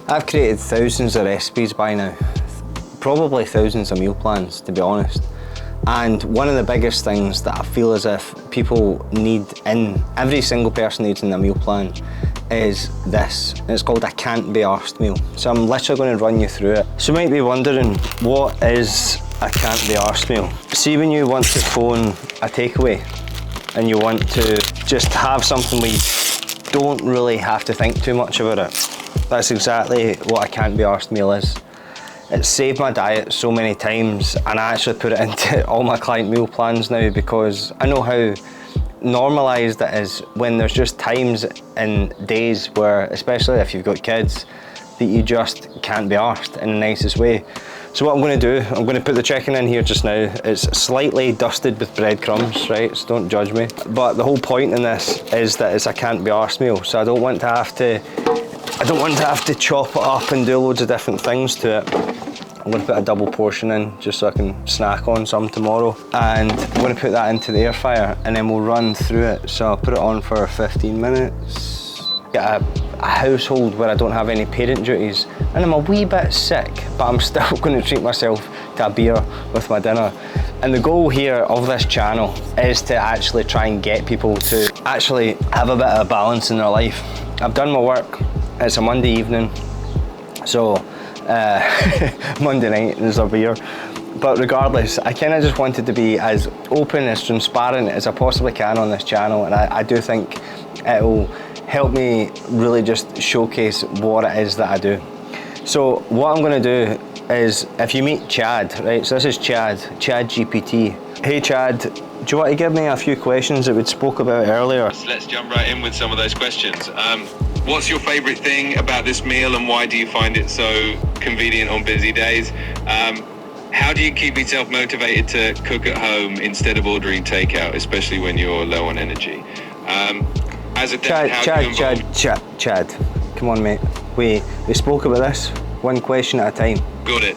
I've created thousands of recipes by now, probably thousands of meal plans, to be honest. And one of the biggest things that I feel as if people need in, every single person needs in a meal plan, is this. It's called a can't be arsed meal. So I'm literally going to run you through it. So you might be wondering, what is a can't be arsed meal? See, when you want to phone a takeaway and you want to just have something where you don't really have to think too much about it, that's exactly what a can't be arsed meal is. It's saved my diet so many times, and I actually put it into all my client meal plans now because I know how normalised it is when there's just times and days where, especially if you've got kids, that you just can't be arsed in the nicest way. So what I'm going to do, I'm going to put the chicken in here just now. It's slightly dusted with breadcrumbs, right? So don't judge me. But the whole point in this is that it's a can't be arsed meal. So I don't want to have to chop it up and do loads of different things to it. I'm going to put a double portion in just so I can snack on some tomorrow. And I'm going to put that into the air fryer and then we'll run through it. So I'll put it on for 15 minutes. Get a household where I don't have any parent duties and I'm a wee bit sick, but I'm still going to treat myself to a beer with my dinner. And the goal here of this channel is to actually try and get people to actually have a bit of balance in their life. I've done my work. It's a Monday evening, so Monday night there's a beer. But regardless, I kind of just wanted to be as open, as transparent as I possibly can on this channel, and I do think it'll help me really just showcase what it is that I do. So what I'm going to do is, if you meet Chad, right, so this is Chad GPT. Hey Chad, do you want to give me a few questions that we spoke about earlier? Let's jump right in with some of those questions. What's your favourite thing about this meal and why do you find it so convenient on busy days? How do you keep yourself motivated to cook at home instead of ordering takeout, especially when you're low on energy? As a Chad, come on mate. We spoke about this one question at a time. Got it.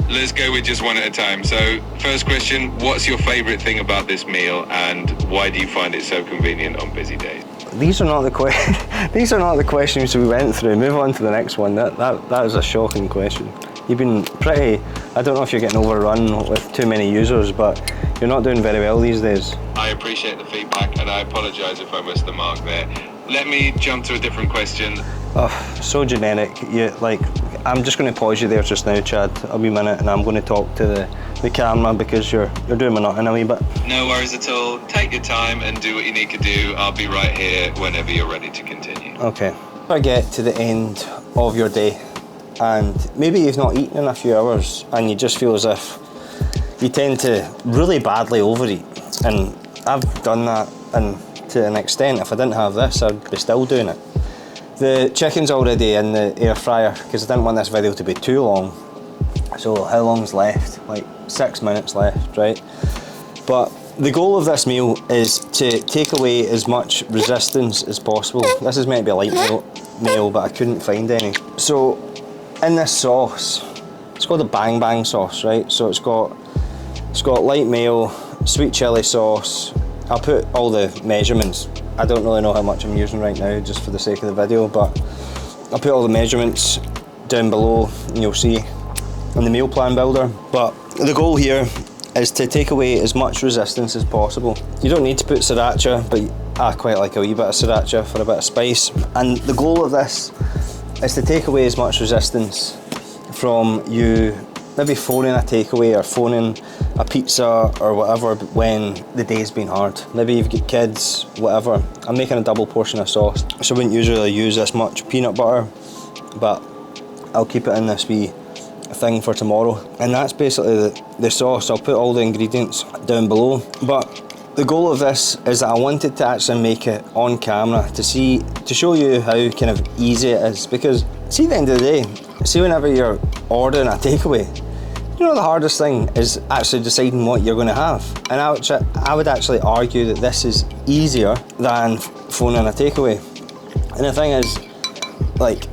Let's go with just one at a time. So, first question, what's your favourite thing about this meal and why do you find it so convenient on busy days? These are not the questions we went through. Move on to the next one. That is a shocking question. You've been pretty, I don't know if you're getting overrun with too many users, but you're not doing very well these days. I appreciate the feedback and I apologise if I missed the mark there. Let me jump to a different question. Oh, so generic. I'm just going to pause you there just now, Chad, a wee minute, and I'm going to talk to the camera because you're doing my nut in a wee bit. No worries at all. Take your time and do what you need to do. I'll be right here whenever you're ready to continue. Okay. If I get to the end of your day and maybe you've not eaten in a few hours and you just feel as if you tend to really badly overeat, and I've done that, and to an extent, if I didn't have this, I'd be still doing it. The chicken's already in the air fryer because I didn't want this video to be too long. So how long's left? Like 6 minutes left, right? But the goal of this meal is to take away as much resistance as possible. This is meant to be a light meal, but I couldn't find any. So in this sauce, it's called a bang bang sauce, right? So it's got light mayo, sweet chili sauce. I'll put all the measurements. I don't really know how much I'm using right now just for the sake of the video, but I'll put all the measurements down below and you'll see in the meal plan builder. But the goal here is to take away as much resistance as possible. You don't need to put sriracha, but I quite like a wee bit of sriracha for a bit of spice. And the goal of this is to take away as much resistance from you maybe phoning a takeaway or phoning a pizza or whatever when the day's been hard. Maybe you've got kids, whatever. I'm making a double portion of sauce, so I wouldn't usually use this much peanut butter, but I'll keep it in this wee thing for tomorrow. And that's basically the sauce. I'll put all the ingredients down below. But the goal of this is that I wanted to actually make it on camera to show you how kind of easy it is, because see, at the end of the day, see, whenever you're ordering a takeaway, you know, the hardest thing is actually deciding what you're going to have. And I would actually argue that this is easier than phoning a takeaway. And the thing is, like,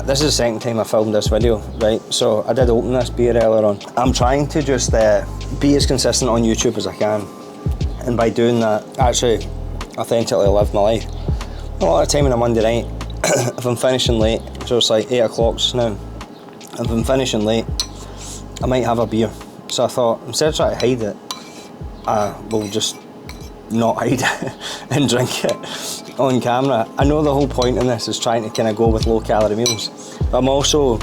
this is the second time I filmed this video, right? So I did open this beer earlier on. I'm trying to just be as consistent on YouTube as I can. And by doing that, actually authentically live my life. A lot of time on a Monday night, if I'm finishing late, so it's like 8 o'clock just now, if I'm finishing late, I might have a beer. So I thought, instead of trying to hide it, we'll just not hide it and drink it on camera. I know the whole point in this is trying to kind of go with low calorie meals, but I'm also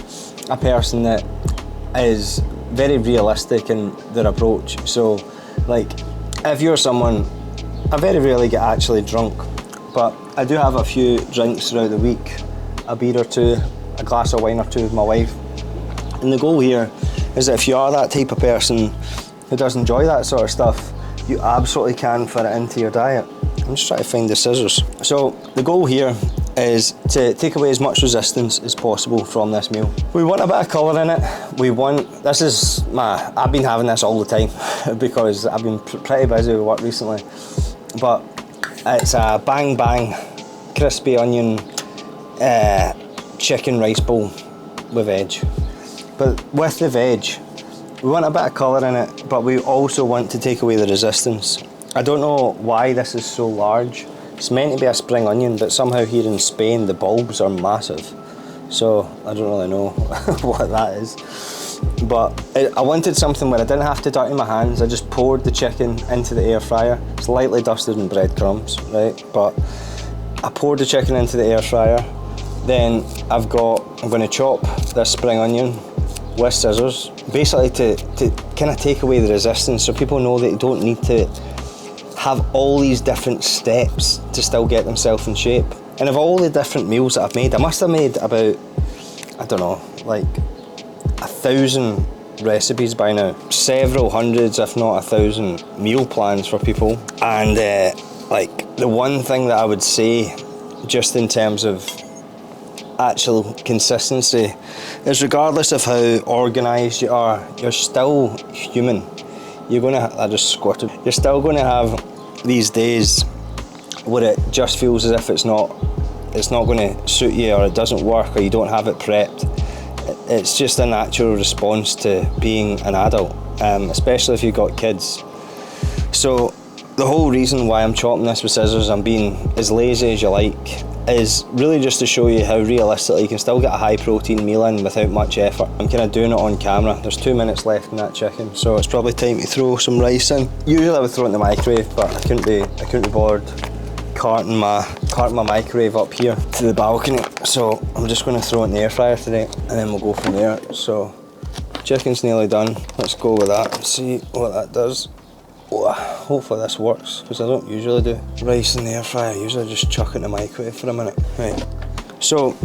a person that is very realistic in their approach. So like, if you're someone, I very rarely get actually drunk, but I do have a few drinks throughout the week, a beer or two, a glass of wine or two with my wife. And the goal here is that if you are that type of person who does enjoy that sort of stuff, you absolutely can fit it into your diet. I'm just trying to find the scissors. So the goal here is to take away as much resistance as possible from this meal. We want a bit of colour in it. I've been having this all the time because I've been pretty busy with work recently. But it's a bang bang crispy onion chicken rice bowl with veg. But with the veg, we want a bit of colour in it, but we also want to take away the resistance. I don't know why this is so large. It's meant to be a spring onion, but somehow here in Spain the bulbs are massive. So I don't really know what that is. But I wanted something where I didn't have to dirty my hands. I just poured the chicken into the air fryer. It's lightly dusted in breadcrumbs, right? But I poured the chicken into the air fryer. Then I'm going to chop this spring onion with scissors, basically to kind of take away the resistance, so people know that they don't need to have all these different steps to still get themselves in shape. And of all the different meals that I've made, I must have made about, I don't know, like 1,000 recipes by now. Several hundreds, if not 1,000 meal plans for people. And like the one thing that I would say, just in terms of actual consistency, is regardless of how organised you are, you're still human. I just squirted. You're still going to have these days where it just feels as if it's not going to suit you, or it doesn't work, or you don't have it prepped. It's just a natural response to being an adult, especially if you've got kids. So the whole reason why I'm chopping this with scissors, I'm being as lazy as you like, is really just to show you how realistically you can still get a high protein meal in without much effort. I'm kind of doing it on camera. There's 2 minutes left in that chicken, so it's probably time to throw some rice in. Usually I would throw it in the microwave, but I couldn't be bothered carting my microwave up here to the balcony, so I'm just going to throw it in the air fryer today, and then we'll go from there. So chicken's nearly done. Let's go with that and see what that does. Hopefully this works, because I don't usually do rice in the air fryer. I usually just chuck it in the microwave for a minute. Right, so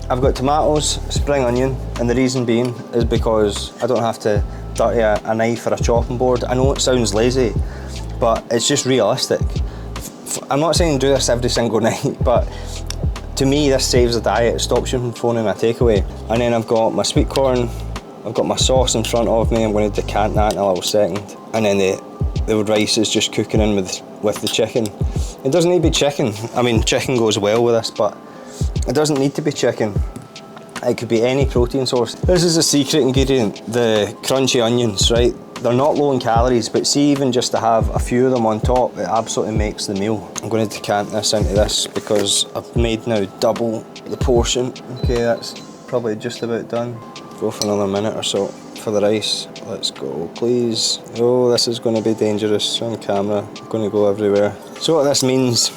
I've got tomatoes, spring onion, and the reason being is because I don't have to dirty a knife or a chopping board. I know it sounds lazy, but it's just realistic. I'm not saying do this every single night, but to me this saves the diet. It stops you from phoning a takeaway. And then I've got my sweet corn, I've got my sauce in front of me. I'm going to decant that in a little second, and then the rice is just cooking in with the chicken. It doesn't need to be chicken. I mean, chicken goes well with this, but it doesn't need to be chicken. It could be any protein source. This is a secret ingredient, the crunchy onions, right? They're not low in calories, but see, even just to have a few of them on top, it absolutely makes the meal. I'm going to decant this into this because I've made now double the portion. Okay, that's probably just about done. Go for another minute or so for the rice. Let's go, please. Oh, this is going to be dangerous on camera. I'm going to go everywhere. So what this means,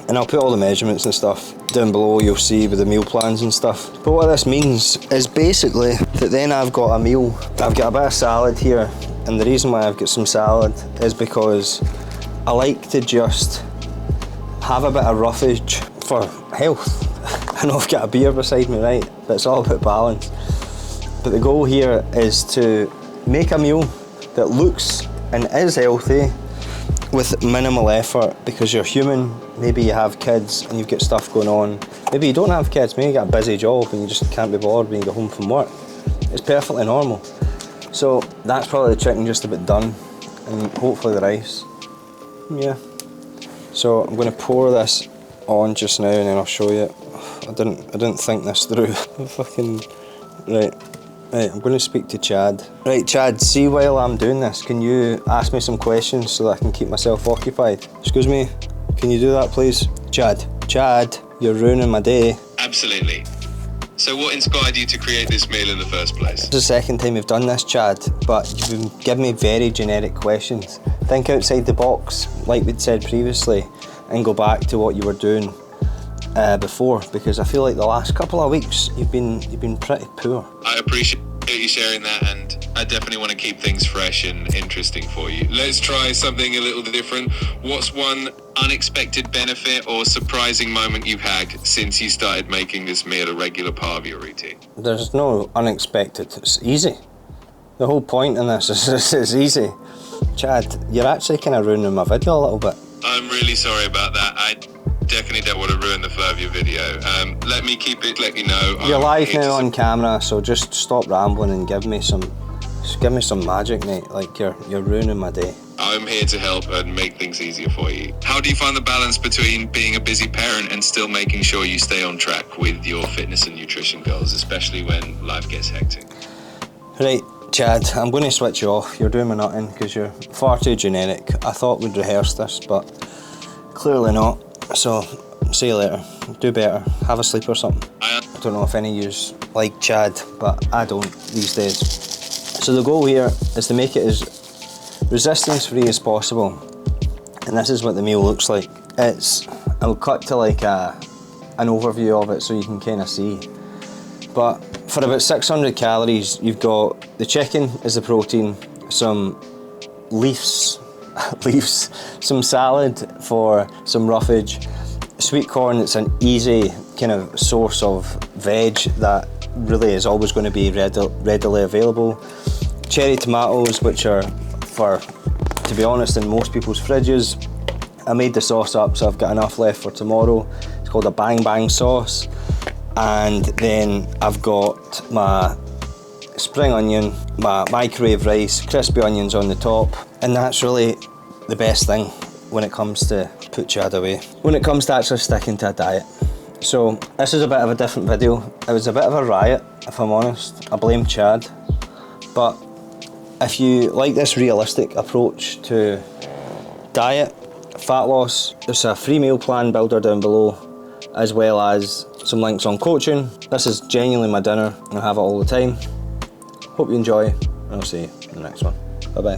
and I'll put all the measurements and stuff down below, you'll see with the meal plans and stuff. But what this means is basically that then I've got a meal. I've got a bit of salad here, and the reason why I've got some salad is because I like to just have a bit of roughage for health. I know I've got a beer beside me, right? But it's all about balance. But the goal here is to make a meal that looks and is healthy with minimal effort, because you're human. Maybe you have kids and you've got stuff going on. Maybe you don't have kids, maybe you got a busy job and you just can't be bothered when you get home from work. It's perfectly normal. So that's probably the chicken just about done, and hopefully the rice. Yeah. So I'm going to pour this on just now, and then I'll show you. I didn't think this through. Fucking right. Right, I'm going to speak to Chad. Right, Chad, see, while I'm doing this, can you ask me some questions so that I can keep myself occupied? Excuse me, can you do that, please? Chad. You're ruining my day. Absolutely. So what inspired you to create this meal in the first place? It's the second time we've done this, Chad, but you've been giving me very generic questions. Think outside the box, like we'd said previously, and go back to what you were doing before, because I feel like the last couple of weeks you've been pretty poor. I appreciate you sharing that, and I definitely want to keep things fresh and interesting for you. Let's try something a little different. What's one unexpected benefit or surprising moment you've had since you started making this meal a regular part of your routine? There's no unexpected, it's easy. The whole point in this is it's easy. Chad, you're actually kind of ruining my video a little bit. I'm really sorry about that. I definitely don't want to ruin the flow of your video. Let me let you know. You're live now on camera, so just stop rambling and give me some magic, mate. Like you're ruining my day. I'm here to help and make things easier for you. How do you find the balance between being a busy parent and still making sure you stay on track with your fitness and nutrition goals, especially when life gets hectic? Right, Chad, I'm going to switch you off. You're doing me nothing because you're far too generic. I thought we'd rehearse this, but clearly not. So, see you later. Do better. Have a sleep or something. I don't know if any of yous like Chad, but I don't these days. So the goal here is to make it as resistance-free as possible. And this is what the meal looks like. I'll cut to like an overview of it so you can kind of see. But for about 600 calories, you've got the chicken as the protein, some leaves, some salad for some roughage, sweet corn that's an easy kind of source of veg that really is always going to be readily available, cherry tomatoes, which are to be honest, in most people's fridges. I made the sauce up, so I've got enough left for tomorrow. It's called a bang bang sauce. And then I've got my spring onion, my microwave rice, crispy onions on the top, and that's really the best thing when it comes to put Chad away, when it comes to actually sticking to a diet. So this is a bit of a different video. It was a bit of a riot, if I'm honest. I blame Chad. But if you like this realistic approach to diet, fat loss, there's a free meal plan builder down below, as well as some links on coaching. This is genuinely my dinner, and I have it all the time. Hope you enjoy, and I'll see you in the next one. Bye bye.